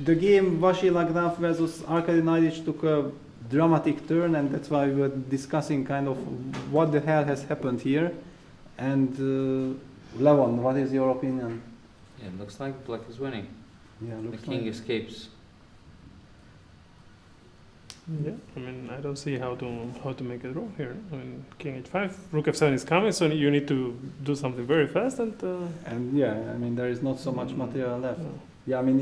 the game Vasila Graf versus Arkady Naidic took a dramatic turn, and that's why we were discussing kind of what the hell has happened here. And Levon, what is your opinion? Yeah, it looks like black is winning. Yeah, The looks king like. escapes. Yeah, I mean, I don't see how to make it wrong here. I mean, king h5, rook f7 is coming, so you need to do something very fast and. And yeah, I mean, there is not so much material left. No. Yeah, I mean,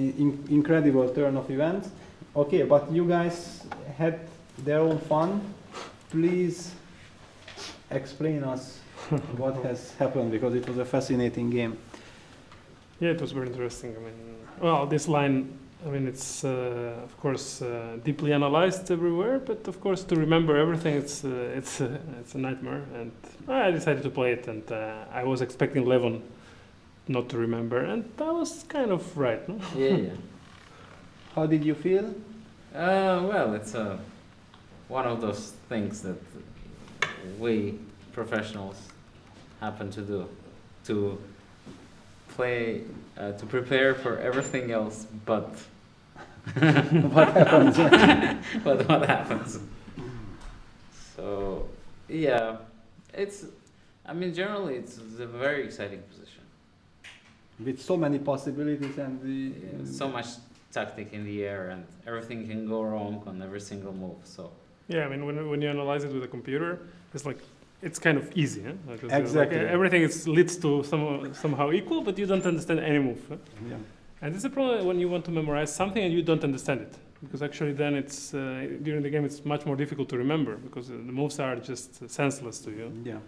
incredible turn of events. Okay, but you guys had their own fun. Please explain us what has happened, because it was a fascinating game. Yeah, it was very interesting. I mean, well, this line, I mean, it's of course deeply analyzed everywhere, but of course to remember everything, it's a nightmare. And I decided to play it, and I was expecting Levon not to remember, and I was kind of right. No? Yeah. How did you feel? Well, it's one of those things that we professionals happen to do, to play, to prepare for everything else, but What happens? but what happens? So yeah, I mean, generally it's a very exciting position. With so many possibilities and So much tactic in the air, and everything can go wrong on every single move. So Yeah, I mean, when you analyze it with a computer, it's like it's kind of easy. Huh? Like, it's Exactly. Like, everything leads to somehow equal, but you don't understand any move. Huh? yeah. And it's a problem when you want to memorize something and you don't understand it, because actually then it's during the game it's much more difficult to remember, because the moves are just senseless to you. Yeah.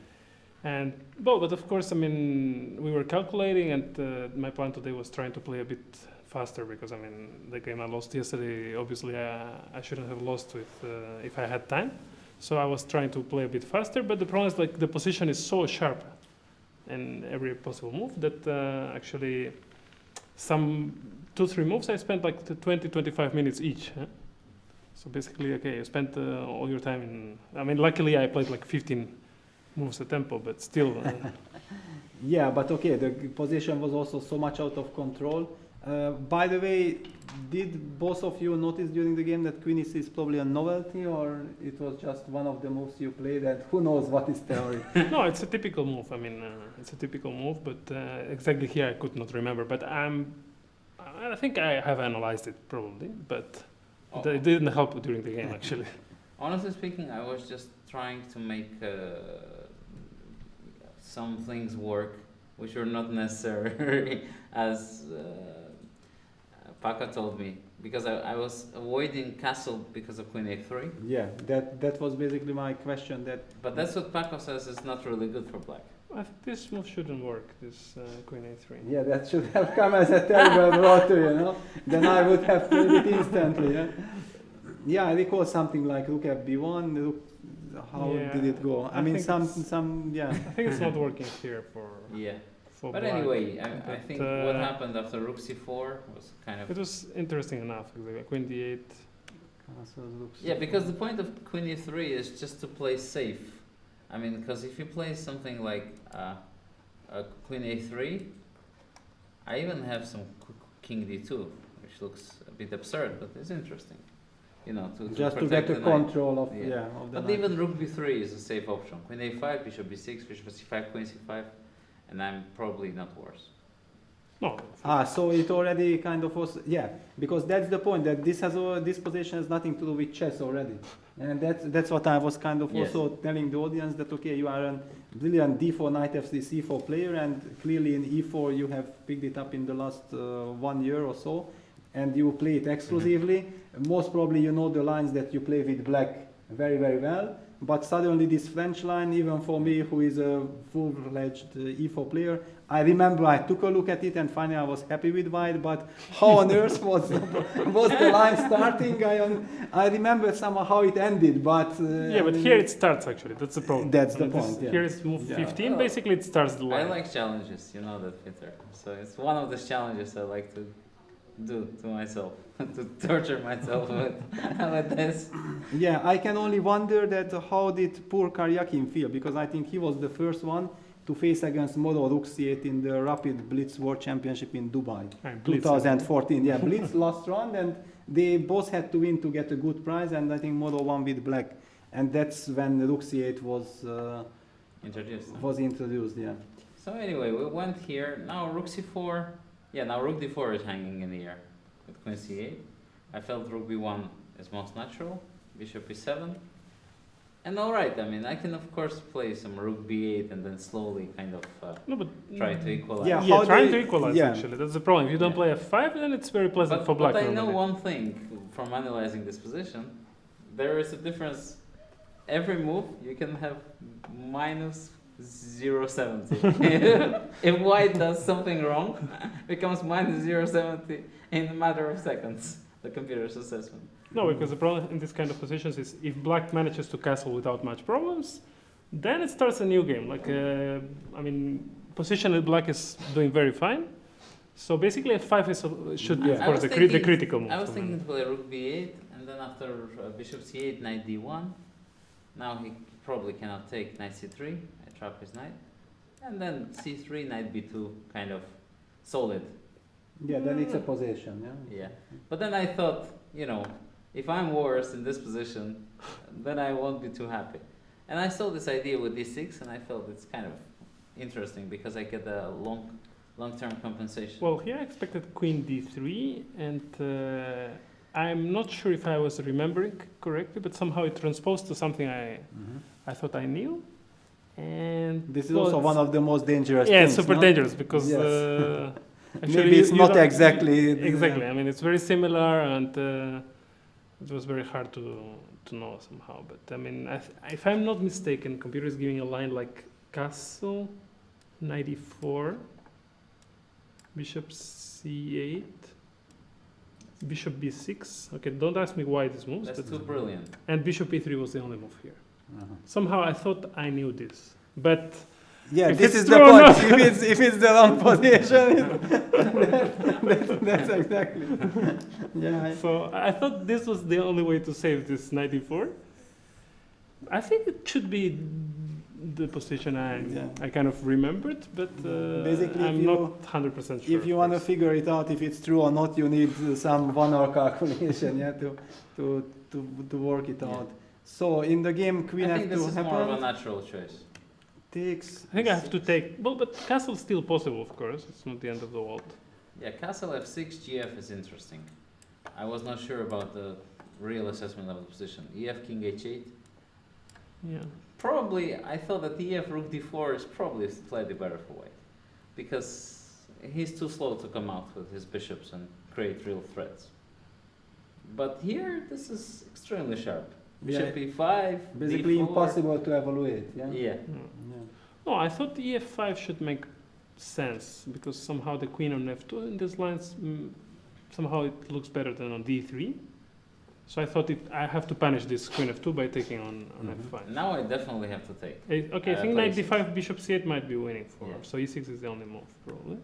And but of course, I mean, we were calculating, and my plan today was trying to play a bit faster, because I mean, the game I lost yesterday, obviously I shouldn't have lost with if I had time. So I was trying to play a bit faster, but the problem is like the position is so sharp in every possible move that actually some 2-3 moves I spent like 20-25 minutes each. Huh? So basically, okay, you spent all your time in. I mean, luckily I played like 15 moves a tempo, but still. Yeah, but okay, the position was also so much out of control. By the way, did both of you notice during the game that Queen E6 is probably a novelty, or it was just one of the moves you played, and who knows what is theory? No, it's a typical move. I mean, it's a typical move, but exactly here I could not remember. But I think I have analyzed it probably, but it didn't help during the game actually. honestly speaking, I was just trying to make some things work, which were not necessary, as Paco told me, because I was avoiding castle because of Queen A3. Yeah, that was basically my question. But that's what Paco says is not really good for black. I think this move shouldn't work. This Queen A3. Yeah, that should have come as a terrible blow to you know. Then I would have played it instantly. Yeah, yeah, I recall something like look at B1. Look, how did it go? I mean, some yeah. I think it's not working here for. Yeah. For But black. anyway, I But, think what happened after Rook C4 was kind of. It was interesting enough. Queen D8. Yeah, because the point of Queen E3 is just to play safe. I mean, because if you play something like Queen A3, I even have some King D2, which looks a bit absurd, but it's interesting. You know, to Just to protect get the knight. control of Yeah. of the But knight. even Rook B3 is a safe option. Queen A5, Bishop B6, Bishop C5, Queen C5, and I'm probably not worse. No. So it already kind of was, yeah, because that's the point, that this position has nothing to do with chess already, and that's what I was kind of Yes. also telling the audience, that okay, you are a brilliant D4 knight F3 C4 player, and clearly in E4 you have picked it up in the last 1 year or so, and you play it exclusively. Most probably you know the lines that you play with black very, very well. But suddenly this French line, even for me, who is a full-fledged E4 player, I remember I took a look at it and finally I was happy with white, but how on earth was the line starting? I remember somehow how it ended, but... Yeah, but here it starts actually, that's the problem. That's the And point, yeah. Here it's move Yeah. 15, basically it starts the I line. like challenges, you know that, Peter. So it's one of the challenges I like to do to myself, to torture myself with this. Yeah, I can only wonder that how did poor Karyakin feel, because I think he was the first one to face against Moro rook c8 in the Rapid Blitz World Championship in Dubai, Blitz, 2014. Yeah, Blitz last round, and they both had to win to get a good prize, and I think Moro won with black, and that's when rook c8 was introduced. Yeah. So anyway, we went here. Now rook c4. Yeah, now rook d4 is hanging in the air with queen c8. I felt rook b1 is most natural. Bishop e7. And alright, I mean, I can of course play some rook b8 and then slowly kind of try to equalize. Yeah, trying to equalize actually. That's the problem. If you don't play f5, then it's very pleasant for black. But I know one thing from analyzing this position. There is a difference. Every move you can have minus 0.70. If white does something wrong, it becomes minus 0.70 in a matter of seconds. The computer's assessment. No, because the problem in this kind of positions is if black manages to castle without much problems, then it starts a new game. Like, I mean, positionally black is doing very fine. So basically f5 should be, of course, the critical move. I was thinking to play rook b8, and then after bishop c8, knight d1. Now he probably cannot take knight c3. I trap his knight. And then c3, knight b2, kind of solid. Yeah, then it's a position, yeah. Yeah. But then I thought, you know, if I'm worse in this position, then I won't be too happy. And I saw this idea with d6, and I felt it's kind of interesting because I get a long-term compensation. Well, here I expected queen d3, and I'm not sure if I was remembering correctly, but somehow it transposed to something I thought I knew. And this is also one of the most dangerous things. Yeah, super dangerous because actually maybe it's not exactly. Exactly. I mean, it's very similar, and it was very hard to know somehow. But I mean, if I'm not mistaken, computer is giving a line like castle, knight e4, bishop c8, bishop b6. Okay, don't ask me why this moves. That's too brilliant. And bishop e3 was the only move here. Somehow I thought I knew this, but yeah, this is the point. If it's the wrong position, that's exactly. Yeah. So I thought this was the only way to save this knight e4. I think it should be the position I kind of remembered, but basically I'm not 100% sure. If you want to figure it out if it's true or not, you need some 1 hour calculation, to work it out. So in the game, queen I f2 think this is happens. more of a natural choice. Takes. I think I have to take. Well, but castle's still possible, of course. It's not the end of the world. Yeah, castle f6, gf is interesting. I was not sure about the real assessment of the position. ef king h8. Yeah. Probably, I thought that ef rook d4 is probably slightly better for white, because he's too slow to come out with his bishops and create real threats. But here, this is extremely sharp. Bishop e5, basically d4. impossible to evaluate. Yeah. No, I thought ef5 should make sense because somehow the queen on f2 in these lines somehow it looks better than on d3. So I thought I have to punish this queen f2 by taking on f5. Now I definitely have to take. Okay, I think knight d5, bishop c8 might be winning for. Yeah. So e6 is the only move probably.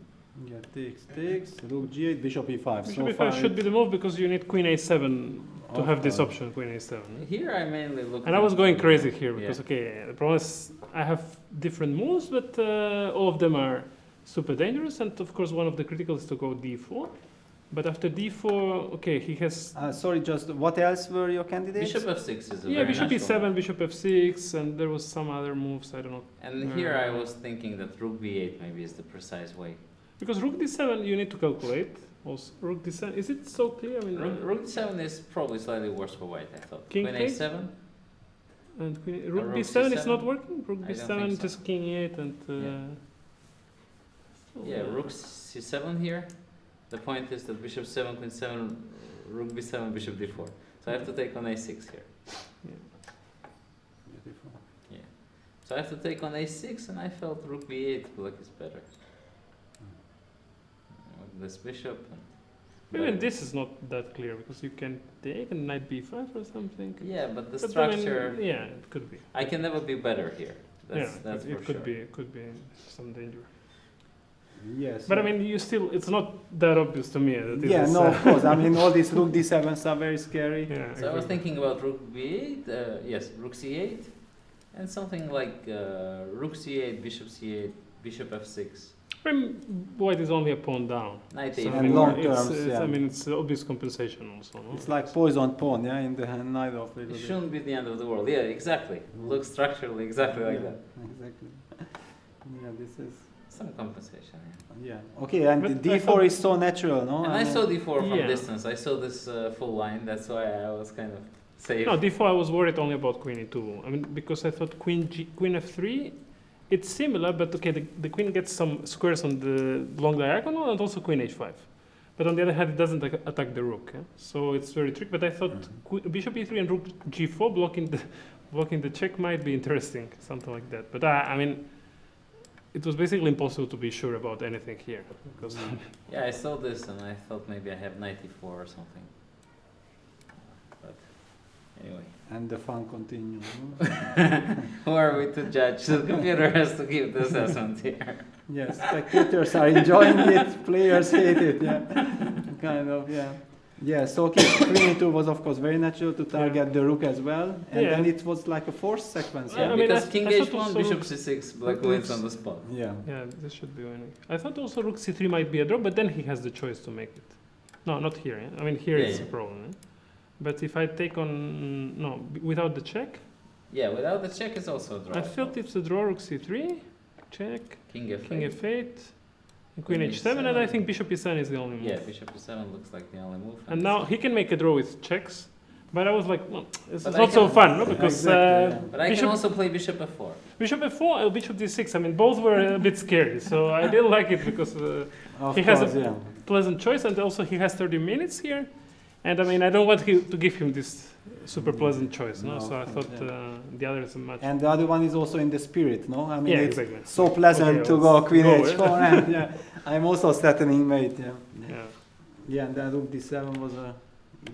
Yeah, takes, rook g8, bishop e5. Bishop e5 should be the move because you need queen a7 to have this option, queen a7. Here I mainly look. And I was going crazy here because the problem is I have different moves, but all of them are super dangerous. And of course, one of the critical is to go d4. But after d4, okay, he has. Sorry, just what else were your candidates? Bishop f6 is a very bishop e7, move. bishop f6, and there was some other moves. I don't know. And here I was thinking that rook b8 maybe is the precise way. Because rook d7 you need to calculate. Also, rook d7 is it so clear? I mean, rook d7 is probably slightly worse for white. I thought. King queen takes? a7. And rook b7 c7? is not working. Rook I don't b7 think so. just king e8 and. Yeah, rook c7 here. The point is that bishop 7, queen 7, rook b7, bishop d4. So I have to take on a6 here. Yeah. So I have to take on a6, and I felt rook b8 black is better. With this bishop. Even this is not that clear because you can take a knight b5 or something. Yeah, but the But structure. I mean, yeah, it could be. I can never be better here. That's it for could sure. be. It could be some danger. Yes. But I mean, it's not that obvious to me. That this is, of course. I mean, all these rook d7s are very scary. Yeah, So I was thinking about rook b8, yes, rook c8, And something like rook c8, bishop c8, bishop f6. White is only a pawn down. Knight So, a4. And long terms, it's, yeah. I mean, it's obvious compensation also. No? It's like poison pawn, yeah, in the hand neither of it. It shouldn't be the end of the world. Yeah, exactly. Looks structurally exactly like that. Exactly. Yeah, this is. Some compensation, yeah. Yeah. Okay, and But d4 is so natural, no? And I saw d4 from Yeah. distance. I saw this full line. That's why I was kind of safe. No, d4 I was worried only about queen e2. I mean, because I thought queen f3, it's similar, but okay, the queen gets some squares on the long diagonal and also queen h5. But on the other hand, it doesn't attack the rook, yeah? So it's very tricky. But I thought bishop e3 and rook g4 blocking the check might be interesting, something like that. But I mean, it was basically impossible to be sure about anything here. Because Yeah, I saw this and I thought maybe I have knight e4 or something. But anyway. And the fun continues. Who are we to judge? The computer has to give the assessment here. Yes, spectators are enjoying it, players hate it, yeah. Kind of, yeah. Yeah, so okay, queen e2 was of course very natural to target the rook as well, and Yeah. then it was like a forced sequence. Yeah, I mean, because I king thought h1, also bishop looks- c6, black looks- wins on the spot. Yeah. yeah, this should be winning. I thought also rook c3 might be a draw, but then he has the choice to make it. No, not here. Yeah? I mean, here Yeah, it's yeah. a problem. Yeah? But if I take on no without the check, Yeah, without the check it's also a draw. I felt it's a draw. Rook c3, check, King f8. king f8, and queen Queen h7, and I h7. think bishop e7 is the only move. Yeah, bishop e7 looks like the only move. And now he can make a draw with checks, but I was like, no, it's But I not so can- fun, no? Because Exactly, yeah. But I bishop, can also play bishop f4. bishop f4 or bishop d6. I mean, both were a bit scary, so I didn't like it because Of He has course, a- yeah. pleasant choice, and also he has 30 minutes here, and I mean, I don't want to give him this super pleasant choice, no? No, So I of thought course, yeah. the other is a much. And the other one is also in the spirit, no? I mean, Yeah, it's exactly. so pleasant Okay, to let's go queen go, h4, and yeah, I'm also threatening mate, yeah. Yeah. Yeah, and then rook d7 was a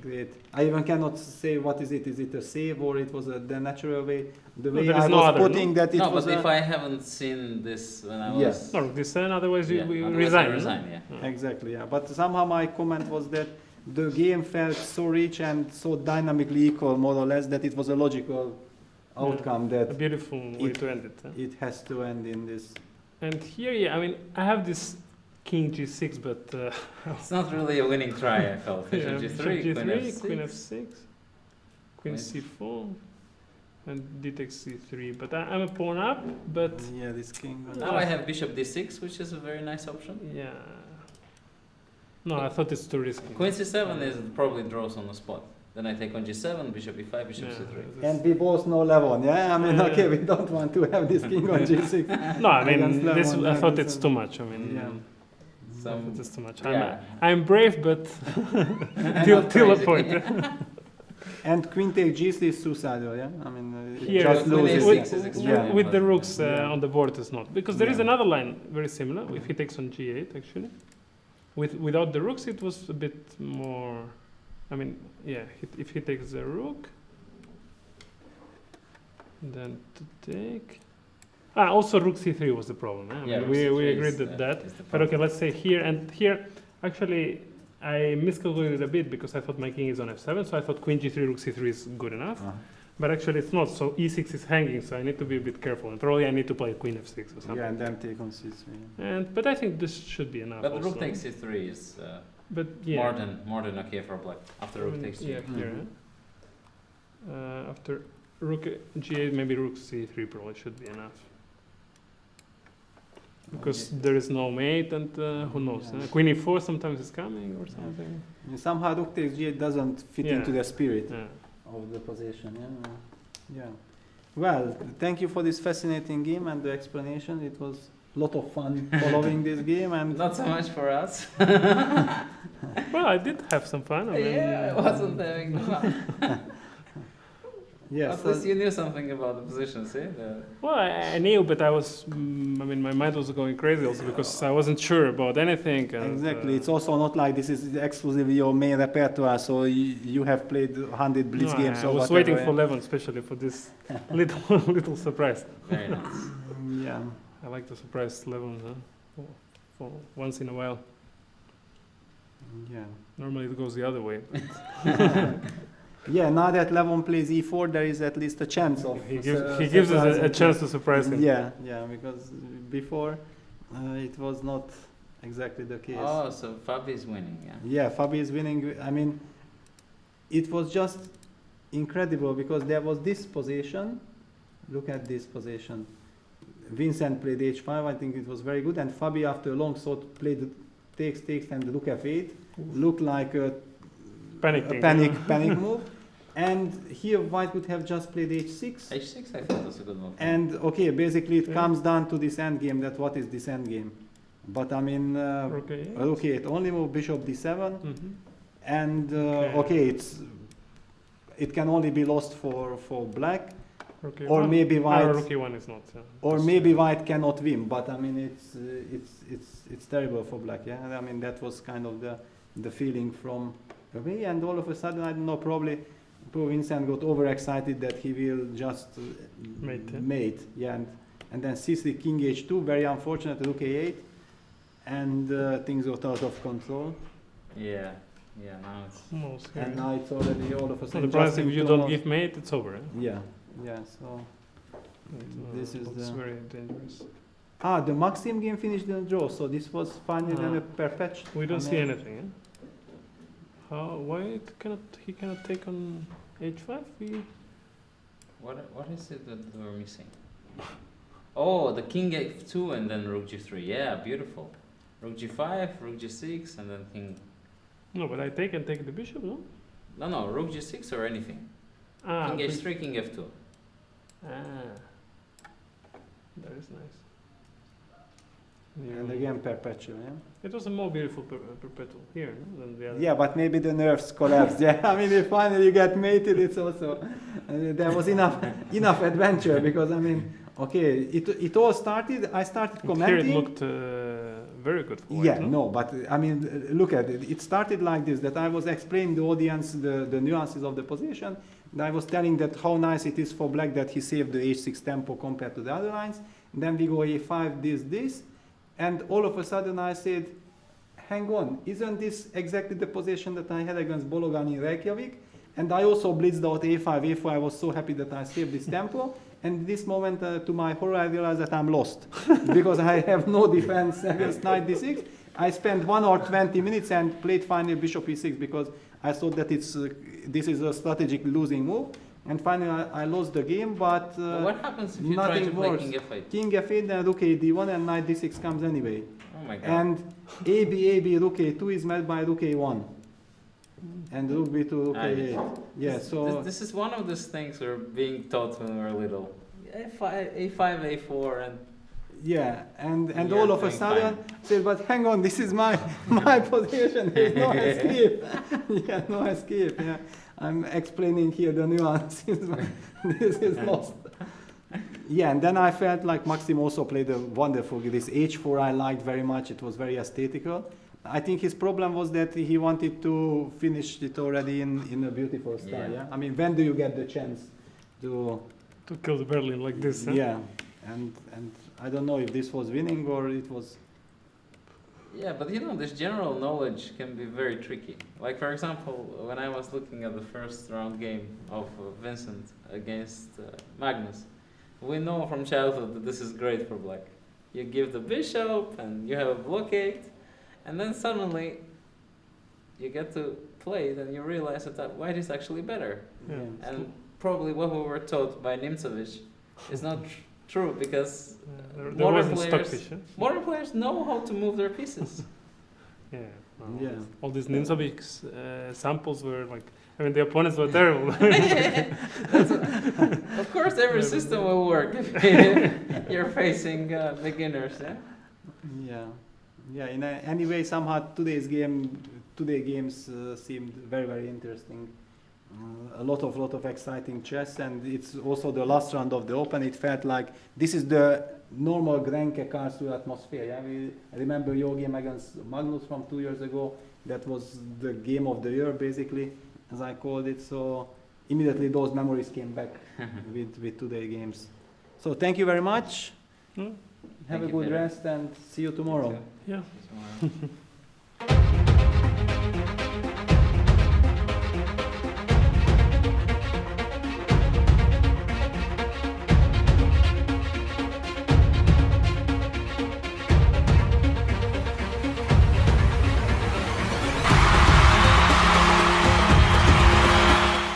great. I even cannot say what is it. Is it a save or it was the natural way? The No, way there is I no was other, putting that it No, was but a, if I haven't seen this when I Yeah. was... No, this otherwise Yeah, we otherwise I resign. no? resign, yeah. Yeah. exactly, yeah. But somehow my comment was that the game felt so rich and so dynamically equal, more or less, that it was a logical outcome A that beautiful way to end it. it has to end in this. And here, yeah, I mean, I have this king g6, but It's not really a winning try, I felt. Bishop yeah, g3, bishop queen f6. queen f6, queen Queen- c4, and d takes c3. But I'm a pawn up, but Yeah, this king. Now I have bishop d6, which is a very nice option. yeah. No, I thought it's too risky. Queen c7 is probably draws on the spot. Then I take on g7, bishop e5, bishop Yeah, c3. And we both know Levon, yeah? I mean, Yeah. okay, we don't want to have this king on g6. No, I Against mean, this, Levon, I yeah, thought this it's is- too much. I mean, Yeah. I Some, thought it's too much. yeah. I'm brave, but Not till a crazy. point. And queen take g3 is suicidal, yeah? I mean, Here, just Queen loses. a6 with, is extremely with the important. rooks Yeah. on the board is not, because there is Yeah. another line very similar. If he takes on g8, actually, without the rooks, it was a bit more. I mean, yeah, if he takes the rook, then to take. Also rook c3 was the problem. I Yeah, mean, rook we c3 agreed is that the- that. is the But problem. okay, let's say here and here. Actually, I miscalculated a bit because I thought my king is on f7, so I thought queen g3, rook c3 is good enough. But actually, it's not. So e6 is hanging, so I need to be a bit careful. And probably I need to play queen f6 or something. Yeah, and then take on c3. But I think this should be enough. But also. rook takes c3 is But yeah, more than okay for black. After I rook mean, takes yeah, g3. here. After rook g8, maybe rook c3 probably should be enough. Because there is no mate, and who knows? Yeah. Queen e4 sometimes is coming or something. I mean, somehow rook takes g8 doesn't fit Yeah. into the spirit Yeah. of the position, yeah? Yeah. Well, thank you for this fascinating game and the explanation. It was a lot of fun following this game, and Not so much for us. Well, I did have some fun. I mean, Yeah, I wasn't having fun. yes, At least you knew something about the position, see? Well, I knew, but I was. I mean, my mind was going crazy also because I wasn't sure about anything. And, exactly. It's also not like this is exclusively your main repertoire, so you have played 100 Blitz no, games I or was whatever. waiting for Levon, especially for this little surprise. Very nice. Yeah. I like to surprise Levon for once in a while. Yeah. Normally it goes the other way. Yeah, now that Levon plays e4, there is at least a chance of. He gives us a chance to surprise him. Yeah, because before it was not exactly the case. Oh, so Fabi is winning, yeah. Yeah, Fabi is winning. I mean, it was just incredible because there was this position. Look at this position. Vincent played h5. I think it was very good, and Fabi, after a long thought, played takes, and look f8. Looked like a panic move. And here White would have just played h6. h6 I thought was a good move. And okay, basically it comes down to this endgame. That what is this endgame? But I mean, rook it only move bishop d7, and it can only be lost for black, or maybe white. Rook e1 is not. Or maybe white cannot win. But I mean, it's terrible for black. Yeah, I mean that was kind of the feeling from away, and all of a sudden I don't know, probably Vincent got overexcited that he will just mate. Yeah, and then c3 king h2, very unfortunate, rook a8, and things got out of control. Yeah, now it's now it's already all of a sudden. So the price, if you don't give mate, it's over. Yeah. So this is very dangerous. The Maxim game finished in a draw, so this was finally then a perpetual. We don't see anything. Eh? Why he cannot take on h5? What is it that we're missing? Oh, the king f2 and then rook g3. Yeah, beautiful. Rook g5, rook g6, and then king. No, but I take the bishop, no? No, rook g6 or anything. King h3, king f2. That is nice. And again perpetual, yeah? It was a more beautiful perpetual here, no, than the other. Yeah, but maybe the nerves collapsed. Yeah, I mean, if finally you get mated, it's also there was enough adventure, because I mean, okay, it all started. I started commenting. Here it looked very good. For yeah, white, no, but I mean, look at it. It started like this: that I was explaining the audience the nuances of the position. And I was telling that how nice it is for black that he saved the h6 tempo compared to the other lines. And then we go a5, this. And all of a sudden I said, hang on, isn't this exactly the position that I had against Bologan in Reykjavik? And I also blitzed out a5, I was so happy that I saved this tempo. And this moment, to my horror, I realized that I'm lost. Because I have no defense against knight d6. I spent 1 or 20 minutes and played finally bishop e6, because I thought that this is a strategic losing move. And finally, I lost the game, but what happens if you try to play king f8? King f8, then rook a d1, and knight d6 comes anyway. Oh my god. And ab, rook a2 is met by rook a1. And rook b2, rook a8. Yeah, so... This is one of those things we're being taught when we were little. a5, a4, and... Yeah, and all of a sudden, say, but hang on, this is my position, there's no escape. Yeah, no escape, yeah. I'm explaining here the nuances. This is lost. Yeah, and then I felt like Maxim also played a wonderful game. This h4 I liked very much. It was very aesthetical. I think his problem was that he wanted to finish it already in a beautiful style. Yeah. I mean, when do you get the chance to kill the Berlin like this? Huh? Yeah, and I don't know if this was winning or it was. Yeah, but you know, this general knowledge can be very tricky. Like, for example, when I was looking at the first round game of Vincent against Magnus, we know from childhood that this is great for black. You give the bishop and you have a blockade, and then suddenly you get to play it and you realize that white is actually better. Yeah. And probably what we were taught by Nimzovich is not true, because modern players know how to move their pieces. All these Nimzovich samples were like, I mean, the opponents were terrible. Of course, every system will work if you're facing beginners. Yeah. In any way, somehow today games seemed very, very interesting. A lot of exciting chess, and it's also the last round of the Open. It felt like this is the normal GRENKE Karlsruhe atmosphere. Yeah, I remember your game against Magnus from 2 years ago. That was the game of the year, basically, as I called it. So immediately those memories came back with today's games. So thank you very much. Have a good rest, and see you tomorrow. Yeah.